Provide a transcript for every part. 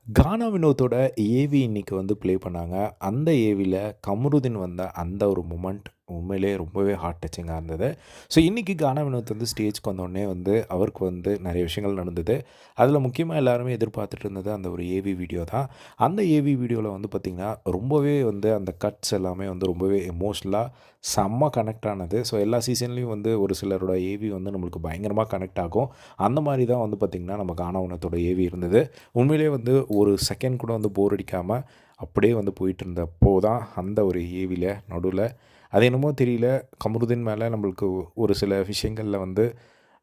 கானா வினோத்தோட AV இன்னைக்கு வந்து play பண்ணாங்க. அந்த ஏவில கமருதீன் வந்த அந்த ஒரு மொமெண்ட் உண்மையிலேயே ரொம்பவே ஹார்ட் டச்சிங்கா இருந்தது. ஸோ இன்னைக்கு கானா வினோத் வந்து ஸ்டேஜ்க்கு வந்தோனே வந்து அவருக்கு வந்து நெறைய விஷயங்கள் நடந்தது. அதில முக்கியமா எல்லாருமே எதிர்பார்த்துட்டு இருந்தது அந்த ஒரு ஏவி வீடியோ தான். அந்த ஏவி வீடியோல வந்து பார்த்தீங்கன்னா, ரொம்பவே வந்து அந்த கட்ஸ் எல்லாமே வந்து ரொம்பவே எமோஷனலா செம்ம கனெக்ட் ஆனது. ஸோ எல்லா சீசன்லேயும் வந்து ஒரு சிலரோட ஏவி வந்து நம்மளுக்கு பயங்கரமா கனெக்ட் ஆகும். அந்த மாரி தான் வந்து பார்த்தீங்கன்னா, நம்ம கானா வினோத்தோட ஏவி இருந்தது. உண்மையிலேயே வந்து ஒரு செகண்ட் கூட வந்து போர் அடிக்காம, அப்படியே வந்து போயிட்டுருந்தப்போ தான், அந்த ஒரு ஏவில நடுவுல அது என்னமோ தெரியல, கமருதீன் மேல நம்மளுக்கு ஒரு சில விஷயங்கள்ல வந்து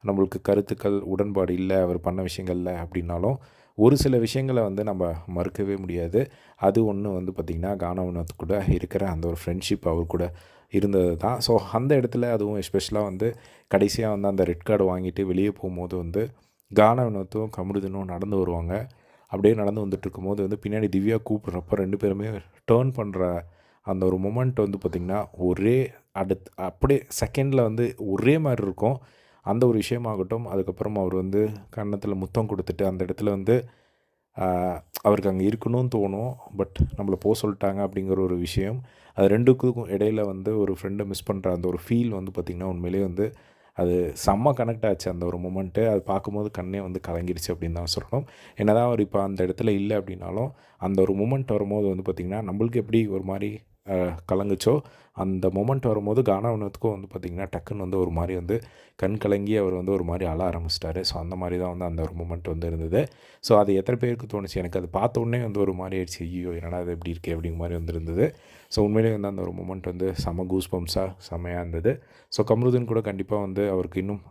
நம்மளுக்கு கருத்துக்கள் உடன்பாடு இல்ல, அவர் பண்ண விஷயங்கள்ல அப்படின்னாலும், ஒரு சில விஷயங்கள வந்து நம்ம மறுக்கவே முடியாது. அது ஒண்ணு வந்து பார்த்திங்கன்னா, கானா வினோத் கூட இருக்கிற அந்த ஒரு ஃப்ரெண்ட்ஷிப் அவர் கூட இருந்தது தான். ஸோ அந்த இடத்துல அதுவும் எஸ்பெஷலா வந்து கடைசியா வந்து அந்த ரெட் கார்டு வாங்கிட்டு வெளிய போம்போது வந்து, கானா வினோத்தும், கமருதீனும் நடந்து வருவாங்க. அப்படியே நடந்து வந்துட்டுருக்கும்போது வந்து பின்னாடி திவ்யா கூப்பிடுறப்ப 2 பேருமே டர்ன் பண்ற அந்த ஒரு மொமெண்ட் வந்து பார்த்திங்கன்னா, ஒரே அப்படியே செகண்ட்ல வந்து ஒரே மாரி இருக்கும். அந்த ஒரு விஷயமாகட்டும், அதுக்கப்புறம் அவர் வந்து கன்னத்தில முத்தம் குடுத்துட்டு அந்த இடத்துல வந்து ஆ அவருக்கு அங்க இருக்கணும்னு தோணும். பட் நம்மள சொல்ட்டாங்க அப்படிங்கிற ஒரு விஷயம். அது 2க்கும் இடையில வந்து ஒரு ஃப்ரெண்ட மிஸ் பண்ற அந்த ஒரு ஃபீல் வந்து பார்த்திங்கன்னா, உண்மையிலேயே வந்து அது செம்ம கனெக்ட் ஆச்சு அந்த ஒரு மொமெண்ட்டு. அது பார்க்கும்போது கண்ணே வந்து கலங்கிடுச்சு அப்படின்னு தான் சொல்லணும். என்னதான் அவர் இப்ப அந்த இடத்துல இல்ல அப்படின்னாலும், அந்த ஒரு மொமெண்ட் வரும்போது வந்து பார்த்திங்கன்னா, நம்மளுக்கு எப்படி ஒரு மாரி கலங்குச்சோ, அந்த மொமெண்ட் வரும்போது கானா வினோத்துக்கும் வந்து பார்த்திங்கன்னா, டக்குன்னு வந்து ஒரு மாரி வந்து கண் கலங்கி அவர் வந்து ஒரு மாரி அழ ஆரம்பிச்சுட்டாரு. ஸோ அந்த மாரி தான் வந்து அந்த ஒரு மொமெண்ட் வந்து இருந்தது. ஸோ அது எத்தன பேருக்கு தோணுச்சு? எனக்கு அது பார்த்த உடனே வந்து ஒரு மாரி ஆயிடுச்சு. ஐய்யயோ! என்னடா இது இப்படி இருக்கே! அப்படிங்கிற மாரி வந்து இருந்தது. ஸோ உண்மையிலேயே வந்து அந்த ஒரு மொமெண்ட் வந்து செம்ம கூஸ் பம்ப்ஸா செம்மையா இருந்தது. ஸோ கமருதீன் கூட கண்டிப்பா வந்து அவருக்கு இன்னும்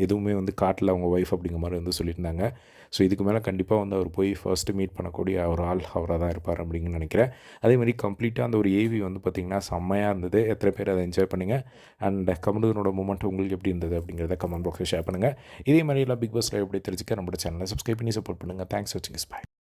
எதுவுமே வந்து காட்டல அவங்க ஒய்ஃப் அப்படிங்கிற மாரி வந்து சொல்லியிருந்தாங்க. ஸோ இதுக்கு மேல கண்டிப்பா வந்து அவர் போய் ஃபர்ஸ்ட்டு மீட் பண்ணக்கூடிய ஒரு ஆள் அவரா தான் இருப்பார் அப்படின்னு நெனைக்கிறேன். அதேமாரி கம்ப்ளீட்டா அந்த ஒரு ஏவி வந்து பார்த்தீங்கன்னா, செம்மையா இருந்தது. எத்தன பேர் அத என்ஜாய் பண்ணீங்க? அண்ட் கமருதீனோட மொமெண்ட் உங்களுக்கு எப்படி இருந்தது? அப்படிங்கிறத கமெண்ட் பாக்ஸ்ல ஷேர் பண்ணுங்க. இதே மாரி எல்லாம் பிக் பாஸ் லைவ் அப்டேட் தெரிஞ்சுக்க நம்மளோட சேனலை சப்ஸ்கிரைப் பண்ணி சப்போர்ட் பண்ணுங்க. தேங்க்ஸ் ஃபார் வாட்சிங். பை.